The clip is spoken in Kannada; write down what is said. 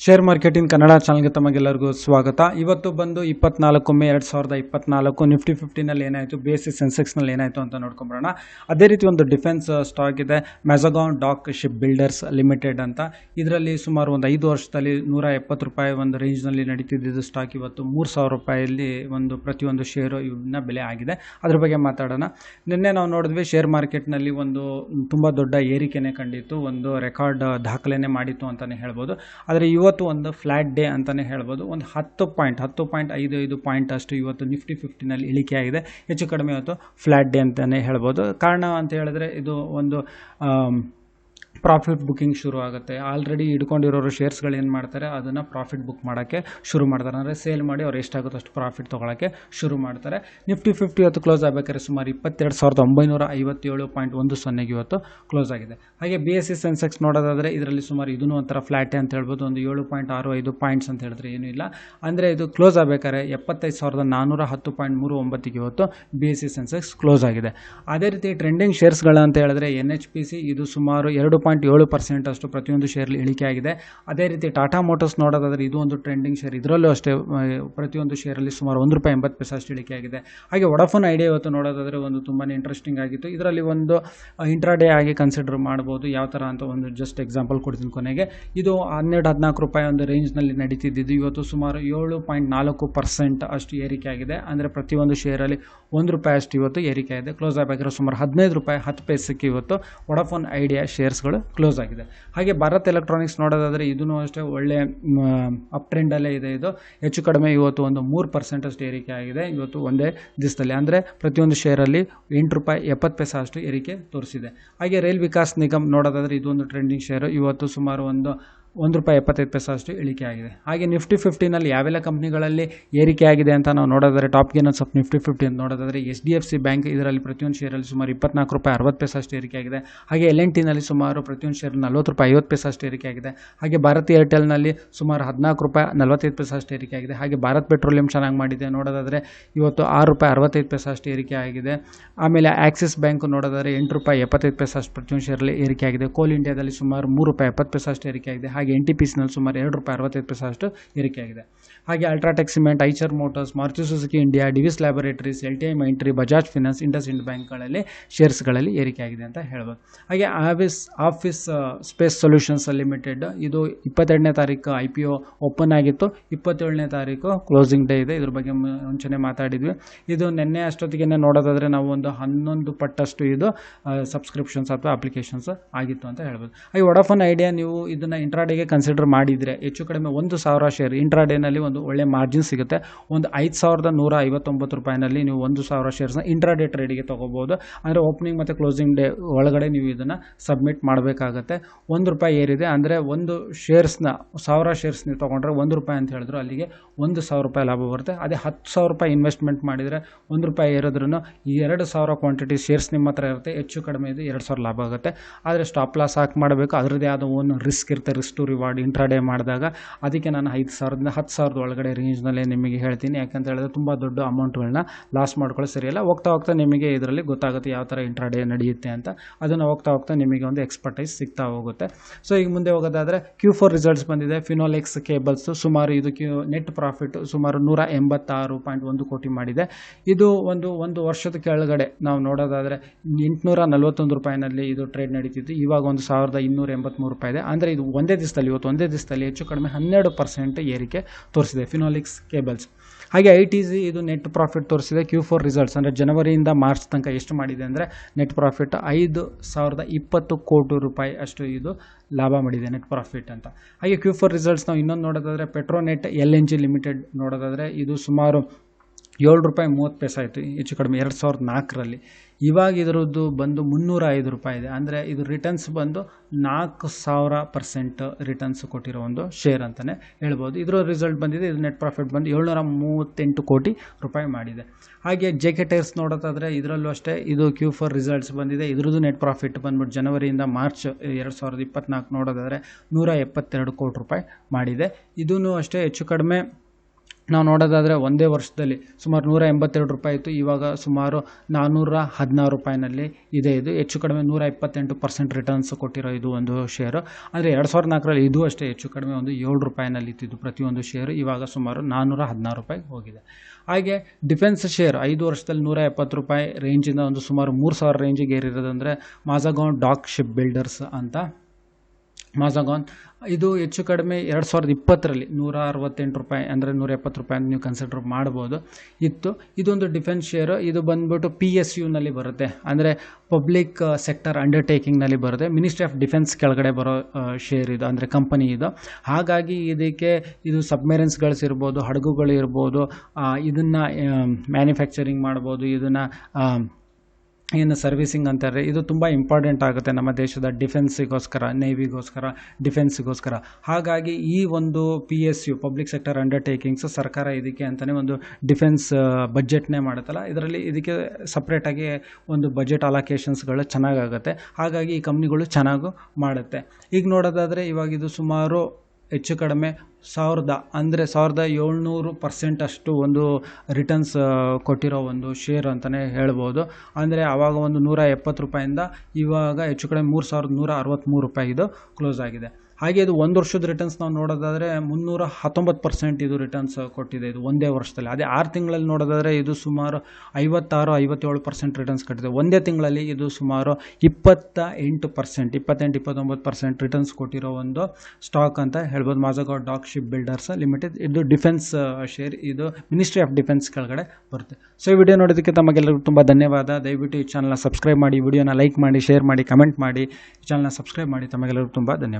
ಶೇರ್ ಮಾರ್ಕೆಟಿಂಗ್ ಕನ್ನಡ ಚಾನಲ್ಗೆ ತಮಗೆಲ್ಲರಿಗೂ ಸ್ವಾಗತ. ಇವತ್ತು ಬಂದು 24 ಮೇ 2024 ನಿಫ್ಟಿ 50ನಲ್ಲಿ ಏನಾಯಿತು, BSE ಸೆನ್ಸೆಕ್ಸ್ನಲ್ಲಿ ಏನಾಯಿತು ಅಂತ ನೋಡ್ಕೊಂಬರೋಣ. ಅದೇ ರೀತಿ ಒಂದು ಡಿಫೆನ್ಸ್ ಸ್ಟಾಕ್ ಇದೆ, ಮೆಜಗಾನ್ ಡಾಕ್ ಶಿಪ್ ಬಿಲ್ಡರ್ಸ್ ಲಿಮಿಟೆಡ್ ಅಂತ. ಇದರಲ್ಲಿ ಸುಮಾರು ಒಂದು 5 ವರ್ಷದಲ್ಲಿ 170 ರೂಪಾಯಿ ಒಂದು ರೇಂಜ್ನಲ್ಲಿ ನಡೀತಿದ್ದು ಸ್ಟಾಕ್ ಇವತ್ತು 3000 ರೂಪಾಯಲ್ಲಿ ಒಂದು ಪ್ರತಿಯೊಂದು ಶೇರು ಇವನ್ನ ಬೆಲೆ ಆಗಿದೆ. ಅದ್ರ ಬಗ್ಗೆ ಮಾತಾಡೋಣ. ನಿನ್ನೆ ನಾವು ನೋಡಿದ್ವಿ ಶೇರ್ ಮಾರ್ಕೆಟ್ನಲ್ಲಿ ಒಂದು ತುಂಬ ದೊಡ್ಡ ಏರಿಕೆನೇ ಕಂಡಿತ್ತು, ಒಂದು ರೆಕಾರ್ಡ್ ದಾಖಲೆನೇ ಮಾಡಿತ್ತು ಅಂತಲೇ ಹೇಳ್ಬೋದು. ಆದರೆ ಇವತ್ತು ಒಂದು ಫ್ಲಾಟ್ ಡೇ ಅಂತಲೇ ಹೇಳ್ಬೋದು. ಒಂದು 10.55 ಪಾಯಿಂಟ್ ಅಷ್ಟು ಇವತ್ತು ನಿಫ್ಟಿ 50ನಲ್ಲಿ ಇಳಿಕೆ ಆಗಿದೆ. ಹೆಚ್ಚು ಕಡಿಮೆ ಇವತ್ತು ಫ್ಲಾಟ್ ಡೇ ಅಂತಲೇ ಹೇಳ್ಬೋದು. ಕಾರಣ ಅಂತ ಹೇಳಿದ್ರೆ ಇದು ಒಂದು ಪ್ರಾಫಿಟ್ ಬುಕ್ಕಿಂಗ್ ಶುರು ಆಗುತ್ತೆ. ಆಲ್ರೆಡಿ ಹಿಡ್ಕೊಂಡಿರೋರು ಶೇರ್ಸ್ಗಳು ಏನು ಮಾಡ್ತಾರೆ, ಅದನ್ನು ಪ್ರಾಫಿಟ್ ಬುಕ್ ಮಾಡೋಕ್ಕೆ ಶುರು ಮಾಡ್ತಾರೆ. ಅಂದರೆ ಸೇಲ್ ಮಾಡಿ ಅವ್ರು ಎಷ್ಟಾಗುತ್ತೋ ಅಷ್ಟು ಪ್ರಾಫಿಟ್ ತೊಗೊಳಕ್ಕೆ ಶುರು ಮಾಡ್ತಾರೆ. ನಿಫ್ಟಿ 50 ಇವತ್ತು ಕ್ಲೋಸ್ ಆಗಬೇಕಾದ್ರೆ ಸುಮಾರು 22,957.10 ಇವತ್ತು ಕ್ಲೋಸ್ ಆಗಿದೆ. ಹಾಗೆ BSE ಸೆನ್ಸೆಕ್ಸ್ ನೋಡೋದಾದರೆ ಇದರಲ್ಲಿ ಸುಮಾರು ಇದನ್ನು ಒಂಥರ ಫ್ಲಾಟೇ ಅಂತ ಹೇಳ್ಬೋದು. ಒಂದು 7.65 ಪಾಯಿಂಟ್ಸ್ ಅಂತ ಹೇಳಿದ್ರೆ ಏನೂ ಇಲ್ಲ. ಅಂದರೆ ಇದು ಕ್ಲೋಸ್ ಆಗಬೇಕಾದ್ರೆ 75,410.39 ಇವತ್ತು BSE ಸೆನ್ಸೆಕ್ಸ್ ಕ್ಲೋಸ್ ಆಗಿದೆ. ಅದೇ ರೀತಿ ಟ್ರೆಂಡಿಂಗ್ ಶೇರ್ಸ್ಗಳು ಅಂತ ಹೇಳಿದ್ರೆ NHPC ಇದು ಸುಮಾರು 2.7% ಅಷ್ಟು ಪ್ರತಿಯೊಂದು ಶೇರ್ಲಿ ಇಳಿಕೆ ಆಗಿದೆ. ಅದೇ ರೀತಿ ಟಾಟಾ ಮೋಟರ್ಸ್ ನೋಡೋದಾದರೆ ಇದು ಒಂದು ಟ್ರೆಂಡಿಂಗ್ ಶೇರ್, ಇದರಲ್ಲೂ ಅಷ್ಟೇ ಪ್ರತಿಯೊಂದು ಶೇರಲ್ಲಿ ಸುಮಾರು ₹1.80 ಅಷ್ಟು ಇಳಿಕೆ ಆಗಿದೆ. ಹಾಗೆ ವೊಡಾಫೋನ್ ಐಡಿಯಾ ಇವತ್ತು ನೋಡೋದಾದರೆ ಒಂದು ತುಂಬಾ ಇಂಟ್ರೆಸ್ಟಿಂಗ್ ಆಗಿತ್ತು. ಇದರಲ್ಲಿ ಒಂದು ಇಂಟ್ರಾಡೇ ಆಗಿ ಕನ್ಸಿಡರ್ ಮಾಡ್ಬೋದು. ಯಾವ ಥರ ಅಂತ ಒಂದು ಜಸ್ಟ್ ಎಕ್ಸಾಂಪಲ್ ಕೊಡ್ತೀನಿ ಕೊನೆಗೆ. ಇದು 12-14 ರೂಪಾಯಿ ಒಂದು ರೇಂಜ್ನಲ್ಲಿ ನಡೀತಿದ್ದು ಇವತ್ತು ಸುಮಾರು 7.4% ಅಷ್ಟು ಏರಿಕೆ ಆಗಿದೆ. ಅಂದರೆ ಪ್ರತಿಯೊಂದು ಶೇರಲ್ಲಿ ₹1 ಅಷ್ಟು ಇವತ್ತು ಏರಿಕೆ ಆಗಿದೆ. ಕ್ಲೋಸ್ ಆಗಬೇಕಾದ್ರೆ ಸುಮಾರು ₹15.10 ಇವತ್ತು ವೊಡಾಫೋನ್ ಐಡಿಯಾ ಶೇರ್ಸ್ಗಳು ಕ್ಲೋಸ್ ಆಗಿದೆ. ಹಾಗೆ ಭಾರತ್ ಎಲೆಕ್ಟ್ರಾನಿಕ್ಸ್ ನೋಡೋದಾದರೆ ಇದೂ ಅಷ್ಟೇ ಒಳ್ಳೆ ಅಪ್ ಟ್ರೆಂಡಲ್ಲೇ ಇದೆ. ಇದು ಹೆಚ್ಚು ಕಡಿಮೆ ಇವತ್ತು ಒಂದು 3% ಅಷ್ಟು ಏರಿಕೆ ಆಗಿದೆ ಇವತ್ತು ಒಂದೇ ದಿವಸದಲ್ಲಿ. ಅಂದರೆ ಪ್ರತಿಯೊಂದು ಶೇರಲ್ಲಿ ₹8.70 ಅಷ್ಟು ಏರಿಕೆ ತೋರಿಸಿದೆ. ಹಾಗೆ ರೈಲ್ ವಿಕಾಸ್ ನಿಗಮ್ ನೋಡೋದಾದರೆ ಇದು ಒಂದು ಟ್ರೆಂಡಿಂಗ್ ಶೇರು, ಇವತ್ತು ಸುಮಾರು ಒಂದು ₹1.75 ಅಷ್ಟು ಇಳಿಕೆ ಆಗಿದೆ. ಹಾಗೆ ನಿಫ್ಟಿ 50ನಲ್ಲಿ ಯಾವೆಲ್ಲ ಕಂಪ್ನಿಗಳಲ್ಲಿ ಏರಿಕೆ ಆಗಿದೆ ಅಂತ ನಾವು ನೋಡೋದಾದರೆ ಟಾಪ್ ಗೇನರ್ಸ್ ಆಫ್ ನಿಫ್ಟಿ 50 ಅಂತ ನೋಡೋದಾದರೆ HDFC ಬ್ಯಾಂಕ್, ಇದರಲ್ಲಿ ಪ್ರತಿಯೊಂದು ಶೇರಲ್ಲಿ ಸುಮಾರು ₹24.60 ಅಷ್ಟು ಏರಿಕೆ ಆಗಿದೆ. ಹಾಗೆ LNTನಲ್ಲಿ ಸುಮಾರು ಪ್ರತಿಯೊಂದು ಶೇರ್ ₹40.50 ಅಷ್ಟು ಏರಿಕೆ ಆಗಿದೆ. ಹಾಗೆ ಭಾರತ್ ಏರ್ಟೆಲ್ನಲ್ಲಿ ಸುಮಾರು ₹14.45 ಅಷ್ಟು ಏರಿಕೆ ಆಗಿದೆ. ಹಾಗೆ ಭಾರತ್ ಪೆಟ್ರೋಲಿಯಂ ಚೆನ್ನಾಗಿ ಮಾಡಿದೆ ನೋಡೋದಾದರೆ ಇವತ್ತು ₹6.65 ಅಷ್ಟು ಏರಿಕೆ ಆಗಿದೆ. ಆಮೇಲೆ ಆಕ್ಸಿಸ್ ಬ್ಯಾಂಕ್ ನೋಡೋದಾದರೆ ₹8.75 ಅಷ್ಟು ಪ್ರತಿಯೊಂದು ಶೇರಲ್ಲಿ ಏರಿಕೆ ಆಗಿದೆ. ಕೋಲ್ ಇಂಡಿಯಾದಲ್ಲಿ ಸುಮಾರು ₹3.70 ಅಷ್ಟು ಏರಿಕೆ ಆಗಿದೆ. ಹಾಗೆ NTPCನಲ್ಲಿ ಸುಮಾರು ₹2.65 ಅಷ್ಟು ಏರಿಕೆ ಆಗಿದೆ. ಹಾಗೆ UltraTech cement, Eicher motors, Maruti Suzuki India, Divi's laboratories, LTI Mindtree, Bajaj finance, IndusInd ಬ್ಯಾಂಕ್ಗಳಲ್ಲಿ ಶೇರ್ಸ್ಗಳಲ್ಲಿ ಏರಿಕೆ ಆಗಿದೆ ಅಂತ ಹೇಳ್ಬೋದು. ಹಾಗೆ ಆಫೀಸ್ ಸ್ಪೇಸ್ ಸೊಲ್ಯೂಷನ್ಸ್ ಲಿಮಿಟೆಡ್ ಇದು 22ನೇ ತಾರೀಕು IPO ಓಪನ್ ಆಗಿತ್ತು, 27ನೇ ತಾರೀಕು ಕ್ಲೋಸಿಂಗ್ ಡೇ ಇದೆ. ಇದ್ರ ಬಗ್ಗೆ ಮುಂಚೆನೇ ಮಾತಾಡಿದ್ವಿ. ಇದು ನಿನ್ನೆ ಅಷ್ಟೊತ್ತಿಗೆ ನೋಡೋದಾದರೆ ನಾವು ಒಂದು 11 ಪಟ್ಟಷ್ಟು ಇದು ಸಬ್ಸ್ಕ್ರಿಪ್ಷನ್ಸ್ ಅಥವಾ ಅಪ್ಲಿಕೇಶನ್ಸ್ ಆಗಿತ್ತು ಅಂತ ಹೇಳ್ಬೋದು. ಹಾಗೆ ವೊಡಾಫೋನ್ ಐಡಿಯಾ ನೀವು ಇದನ್ನು ಇಂಟ್ರಾಡೇಗೆ ಕನ್ಸಿಡರ್ ಮಾಡಿದರೆ ಹೆಚ್ಚು ಕಡಿಮೆ 1,000 ಶೇರ್ ಇಂಟ್ರಾಡೇನಲ್ಲಿ ಒಂದು ಒಳ್ಳೆ ಮಾರ್ಜಿನ್ ಸಿಗುತ್ತೆ. ಒಂದು 5,159 ರೂಪಾಯಿನಲ್ಲಿ ನೀವು 1,000 ಶೇರ್ಸ್ನ ಇಂಟ್ರಾಡೇ ಟ್ರೇಡಿಗೆ ತೊಗೋಬೋದು. ಅಂದರೆ ಓಪನಿಂಗ್ ಮತ್ತು ಕ್ಲೋಸಿಂಗ್ ಡೇ ಒಳಗಡೆ ನೀವು ಇದನ್ನು ಸಬ್ಮಿಟ್ ಮಾಡಬೇಕಾಗತ್ತೆ. ₹1 ಏರಿದೆ ಅಂದರೆ ಒಂದು ಶೇರ್ಸ್ನ 1000 ಶೇರ್ಸ್ ನೀವು ತೊಗೊಂಡ್ರೆ ₹1 ಅಂತ ಹೇಳಿದ್ರು ಅಲ್ಲಿಗೆ ₹1,000 ಲಾಭ ಬರುತ್ತೆ. ಅದೇ ₹10,000 ಇನ್ವೆಸ್ಟ್ಮೆಂಟ್ ಮಾಡಿದರೆ ₹1 ಏರಿದ್ರೂ 2,000 ಕ್ವಾಂಟಿಟಿ ಶೇರ್ಸ್ ನಿಮ್ಮ ಹತ್ರ ಇರುತ್ತೆ. ಹೆಚ್ಚು ಕಡಿಮೆ ಇದು 2,000 ಲಾಭ ಆಗುತ್ತೆ. ಆದರೆ ಸ್ಟಾಪ್ ಲಾಸ್ ಹಾಕಿ ಮಾಡಬೇಕು, ಅದರದ್ದೇ ಆದ ಒಂದು ರಿಸ್ಕ್ ಇರುತ್ತೆ, ರಿಸ್ಕ್ ಟು ರಿವಾರ್ಡ್ ಇಂಟ್ರಾಡೇ ಮಾಡಿದಾಗ. ಅದಕ್ಕೆ ನಾನು 5,000ದಿಂದ 10,000 ಒಳಗಡೆ ರೇಂಜ್ನಲ್ಲೇ ನಿಮಗೆ ಹೇಳ್ತೀನಿ. ಯಾಕಂತ ಹೇಳಿದ್ರೆ ತುಂಬ ದೊಡ್ಡ ಅಮೌಂಟ್ಗಳನ್ನ ಲಾಸ್ ಮಾಡ್ಕೊಳ್ಳೋ ಸರಿಯಲ್ಲ. ಹೋಗ್ತಾ ನಿಮಗೆ ಇದರಲ್ಲಿ ಗೊತ್ತಾಗುತ್ತೆ ಯಾವ ಥರ ಇಂಟ್ರಾಡೇ ನಡೆಯುತ್ತೆ ಅಂತ. ಅದನ್ನು ಹೋಗ್ತಾ ನಿಮಗೆ ಒಂದು ಎಕ್ಸ್ಪರ್ಟೈಸ್ ಸಿಗ್ತಾ ಹೋಗುತ್ತೆ. ಸೊ ಈಗ ಮುಂದೆ ಹೋಗೋದಾದರೆ Q4 ರಿಸಲ್ಟ್ಸ್ ಬಂದಿದೆ. ಫಿನೋಲೆಕ್ಸ್ ಕೇಬಲ್ಸ್ ಸುಮಾರು ಇದು ನೆಟ್ ಪ್ರಾಫಿಟ್ ಸುಮಾರು 186.1 ಕೋಟಿ ಮಾಡಿದೆ. ಇದು ಒಂದು ವರ್ಷದ ಕೆಳಗಡೆ ನಾವು ನೋಡೋದಾದರೆ ₹841 ಇದು ಟ್ರೇಡ್ ನಡೀತಿತ್ತು. ಇವಾಗ ಒಂದು ₹1,283 ಇದೆ. ಅಂದರೆ ಇದು ಒಂದೇ ದಿವಸದಲ್ಲಿ ಹೆಚ್ಚು ಕಡಿಮೆ 12% ಏರಿಕೆ ತೋರಿಸಿದೆ ಫಿನೋಲೆಕ್ಸ್ ಕೇಬಲ್ಸ್. ಹಾಗೆ ITC ಇದು ನೆಟ್ ಪ್ರಾಫಿಟ್ ತೋರಿಸಿದೆ. Q4 ರಿಸಲ್ಟ್ಸ್ ಅಂದರೆ ಜನವರಿಯಿಂದ ಮಾರ್ಚ್ ತನಕ ಎಷ್ಟು ಮಾಡಿದೆ ಅಂದರೆ ನೆಟ್ ಪ್ರಾಫಿಟ್ ₹5,020 ಕೋಟಿ ಅಷ್ಟು ಇದು ಲಾಭ ಮಾಡಿದೆ ನೆಟ್ ಪ್ರಾಫಿಟ್ ಅಂತ. ಹಾಗೆ Q4 ರಿಸಲ್ಟ್ಸ್ ನಾವು ಇನ್ನೊಂದು ನೋಡೋದಾದರೆ ಪೆಟ್ರೋನೆಟ್ LNG ಲಿಮಿಟೆಡ್ ನೋಡೋದಾದರೆ ಇದು ಸುಮಾರು ₹7.30 ಆಯಿತು, ಹೆಚ್ಚು ಕಡಿಮೆ 2004ರಲ್ಲಿ. ಇವಾಗ ಇದರದ್ದು ಬಂದು ₹305 ಇದೆ. ಅಂದರೆ ಇದು ರಿಟರ್ನ್ಸ್ ಬಂದು 4,000% ರಿಟರ್ನ್ಸ್ ಕೊಟ್ಟಿರೋ ಒಂದು ಶೇರ್ ಅಂತಲೇ ಹೇಳ್ಬೋದು. ಇದರ ರಿಸಲ್ಟ್ ಬಂದಿದೆ. ಇದು ನೆಟ್ ಪ್ರಾಫಿಟ್ ಬಂದು ₹738 ಕೋಟಿ ಮಾಡಿದೆ. ಹಾಗೆ JK ಟೈರ್ಸ್ ನೋಡೋದಾದರೆ ಇದರಲ್ಲೂ ಅಷ್ಟೇ ಇದು Q4 ರಿಸಲ್ಟ್ಸ್ ಬಂದಿದೆ. ಇದ್ರದ್ದು ನೆಟ್ ಪ್ರಾಫಿಟ್ ಬಂದ್ಬಿಟ್ಟು ಜನವರಿಯಿಂದ ಮಾರ್ಚ್ 2024 ನೋಡೋದಾದರೆ ₹172 ಕೋಟಿ ಮಾಡಿದೆ. ಇದೂ ಅಷ್ಟೇ ಹೆಚ್ಚು ಕಡಿಮೆ ನಾವು ನೋಡೋದಾದರೆ ಒಂದೇ ವರ್ಷದಲ್ಲಿ ಸುಮಾರು 182 ರೂಪಾಯಿ ಇತ್ತು, ಇವಾಗ ಸುಮಾರು 416 ರೂಪಾಯಿನಲ್ಲಿ ಇದೆ. ಇದು ಹೆಚ್ಚು ಕಡಿಮೆ 128% ರಿಟರ್ನ್ಸ್ ಕೊಟ್ಟಿರೋ ಇದು ಒಂದು ಶೇರು. ಅಂದರೆ 2004ರಲ್ಲಿ ಇದು ಅಷ್ಟೇ ಹೆಚ್ಚು ಕಡಿಮೆ ಒಂದು 7 ರೂಪಾಯಿನಲ್ಲಿ ಇತ್ತಿದ್ದು ಪ್ರತಿಯೊಂದು ಶೇರು, ಇವಾಗ ಸುಮಾರು 416 ರೂಪಾಯಿ ಹೋಗಿದೆ. ಹಾಗೆ ಡಿಫೆನ್ಸ್ ಶೇರ್ 5 ವರ್ಷದಲ್ಲಿ 170 ರೂಪಾಯಿ ರೇಂಜಿಂದ ಒಂದು ಸುಮಾರು 3000 ರೇಂಜಿಗೆ ಏರಿರೋದಂದರೆ ಮಾಜಗಾನ್ ಡಾಕ್ ಶಿಪ್ ಬಿಲ್ಡರ್ಸ್ ಅಂತ. ಮಾಜಗಾನ್ ಇದು ಹೆಚ್ಚು ಕಡಿಮೆ 2020ರಲ್ಲಿ 168 ರೂಪಾಯಿ ಅಂದರೆ 170 ರೂಪಾಯಿ ನೀವು ಕನ್ಸಿಡರ್ ಮಾಡ್ಬೋದು ಇತ್ತು. ಇದೊಂದು ಡಿಫೆನ್ಸ್ ಶೇರು. ಇದು ಬಂದ್ಬಿಟ್ಟು PSUನಲ್ಲಿ ಬರುತ್ತೆ, ಅಂದರೆ ಪಬ್ಲಿಕ್ ಸೆಕ್ಟರ್ ಅಂಡರ್ಟೇಕಿಂಗ್ನಲ್ಲಿ ಬರುತ್ತೆ. ಮಿನಿಸ್ಟ್ರಿ ಆಫ್ ಡಿಫೆನ್ಸ್ ಕೆಳಗಡೆ ಬರೋ ಶೇರ್ ಇದು, ಅಂದರೆ ಕಂಪನಿ ಇದು. ಹಾಗಾಗಿ ಇದಕ್ಕೆ ಇದು ಸಬ್ಮೆರಿನ್ಸ್ಗಳು ಇರ್ಬೋದು, ಹಡಗುಗಳು ಇರ್ಬೋದು, ಇದನ್ನು ಮ್ಯಾನುಫ್ಯಾಕ್ಚರಿಂಗ್ ಮಾಡ್ಬೋದು, ಇದನ್ನು ಏನು ಸರ್ವಿಸಿಂಗ್ ಅಂತಾರೆ. ಇದು ತುಂಬ ಇಂಪಾರ್ಟೆಂಟ್ ಆಗುತ್ತೆ ನಮ್ಮ ದೇಶದ ಡಿಫೆನ್ಸಿಗೋಸ್ಕರ, ನೇವಿಗೋಸ್ಕರ, ಡಿಫೆನ್ಸಿಗೋಸ್ಕರ. ಹಾಗಾಗಿ ಈ ಒಂದು PSU ಪಬ್ಲಿಕ್ ಸೆಕ್ಟರ್ ಅಂಡರ್ಟೇಕಿಂಗ್ಸ್ ಸರ್ಕಾರ ಇದಕ್ಕೆ ಅಂತಲೇ ಒಂದು ಡಿಫೆನ್ಸ್ ಬಜೆಟ್ನೇ ಮಾಡುತ್ತಲ್ಲ, ಇದರಲ್ಲಿ ಇದಕ್ಕೆ ಸಪ್ರೇಟಾಗಿ ಒಂದು ಬಜೆಟ್ ಅಲೋಕೇಶನ್ಸ್ಗಳು ಚೆನ್ನಾಗಾಗುತ್ತೆ. ಹಾಗಾಗಿ ಈ ಕಂಪ್ನಿಗಳು ಚೆನ್ನಾಗೂ ಮಾಡುತ್ತೆ. ಈಗ ನೋಡೋದಾದರೆ ಇವಾಗ ಇದು ಸುಮಾರು ಹೆಚ್ಚು ಕಡಿಮೆ 1700% ಅಷ್ಟು ಒಂದು ರಿಟರ್ನ್ಸ್ ಕೊಟ್ಟಿರೋ ಒಂದು ಶೇರ್ ಅಂತಲೇ ಹೇಳ್ಬೋದು. ಅಂದರೆ ಆವಾಗ ಒಂದು 170 ರೂಪಾಯಿಂದ ಇವಾಗ ಹೆಚ್ಚು ಕಡಿಮೆ 3163 ರೂಪಾಯಿ ಇದು ಕ್ಲೋಸ್ ಆಗಿದೆ. ಹಾಗೆ ಇದು ಒಂದು ವರ್ಷದ ರಿಟರ್ನ್ಸ್ ನಾವು ನೋಡೋದಾದರೆ 319% ಇದು ರಿಟರ್ನ್ಸ್ ಕೊಟ್ಟಿದೆ ಇದು ಒಂದೇ ವರ್ಷದಲ್ಲಿ. ಅದೇ 6 ತಿಂಗಳಲ್ಲಿ ನೋಡೋದಾದರೆ ಇದು ಸುಮಾರು 56-57% ರಿಟರ್ನ್ಸ್ ಕೊಟ್ಟಿದೆ. ಒಂದೇ ತಿಂಗಳಲ್ಲಿ ಇದು ಸುಮಾರು 28-29% ರಿಟರ್ನ್ಸ್ ಕೊಟ್ಟಿರೋ ಒಂದು ಸ್ಟಾಕ್ ಅಂತ ಹೇಳ್ಬೋದು. ಮಾಜಗಾನ್ ಡಾಕ್ ಶಿಪ್ ಬಿಲ್ಡರ್ಸ್ ಲಿಮಿಟೆಡ್. ಇದು ಡಿಫೆನ್ಸ್ ಶೇರ್, ಇದು ಮಿನಿಸ್ಟ್ರಿ ಆಫ್ ಡಿಫೆನ್ಸ್ ಕೆಳಗಡೆ ಬರುತ್ತೆ. ಸೊ ಈ ವಿಡಿಯೋ ನೋಡೋದಕ್ಕೆ ತಮಗೆಲ್ಲರಿಗೂ ತುಂಬ ಧನ್ಯವಾದ. ದಯವಿಟ್ಟು ಈ ಚಾನಲ್ನ ಸಬ್ಸ್ಕ್ರೈಬ್ ಮಾಡಿ, ವಿಡಿಯೋನ ಲೈಕ್ ಮಾಡಿ, ಶೇರ್ ಮಾಡಿ, ಕಮೆಂಟ್ ಮಾಡಿ, ಈ ಚಾನಲ್ನ ಸಬ್ಸ್ಕ್ರೈಬ್ ಮಾಡಿ. ತಮಗೆಲ್ಲರಿಗೂ ತುಂಬ ಧನ್ಯವಾದ.